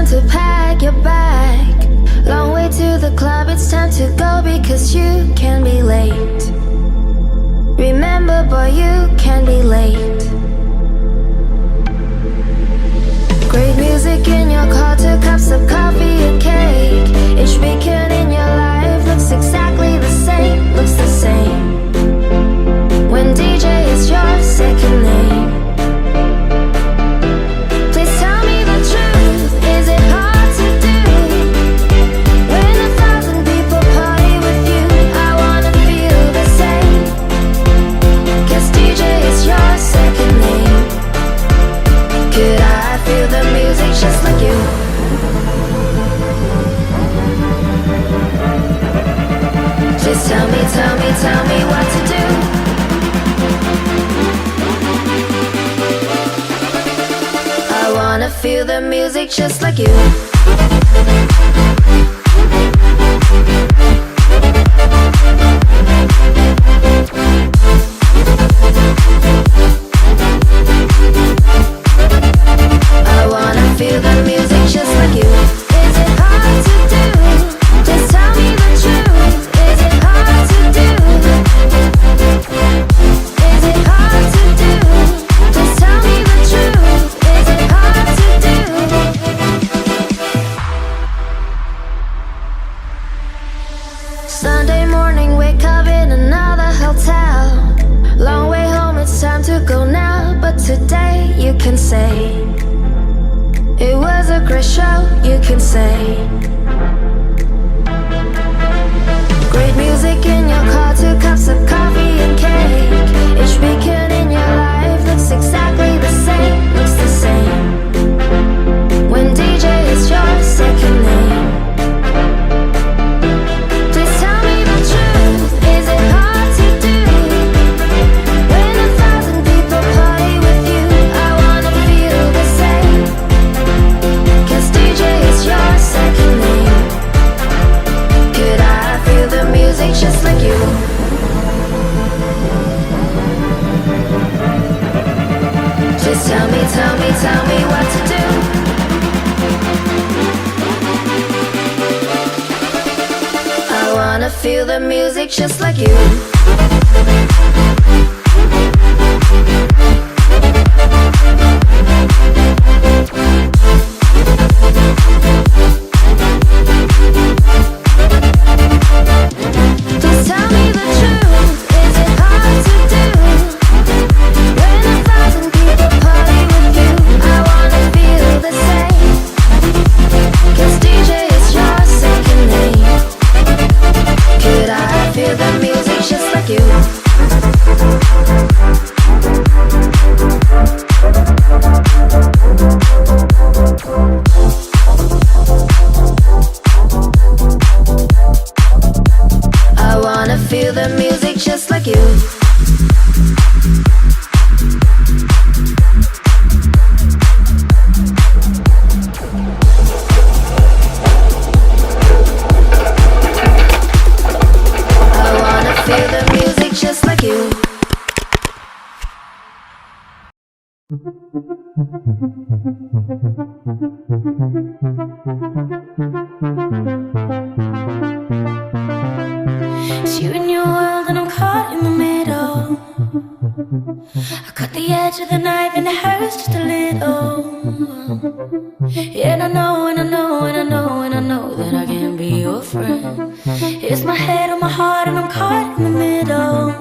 To pack your bag, long way to the club, it's time to go because you can be late. Remember boy, you can be late. Great music in your car, 2 cups of coffee and cake. Each weekend in your life looks exactly the same, looks the same. When DJ is your second name. Just like you. Just tell me what to do. I wanna feel the music just like you. Feel the music just like you. Is it hard to do? Just tell me the truth. Is it hard to do? Is it hard to do? Just tell me the truth. Is it hard to do? Sunday morning, wake up in another hotel. Long way home, it's time to go now. But today you can say it was a great show, you can say. Great music in your car, 2 cups of coffee and cake. Each weekend in your life looks exactly the same, looks the same. When DJ is your second name. Please tell me the truth, is it hard to do? When 1,000 people party with you, I wanna feel the same. DJ is your second name. Could I feel the music just like you? Just tell me what to do. I wanna feel the music just like you. Feel the music just like you. I wanna feel the music just like you. It's you and your world and I'm caught in the middle. I cut the edge of the knife and it hurts just a little. Yeah, and I know, and I know, and I know, and I know that I can't be your friend. It's my head on my heart and I'm caught in the middle.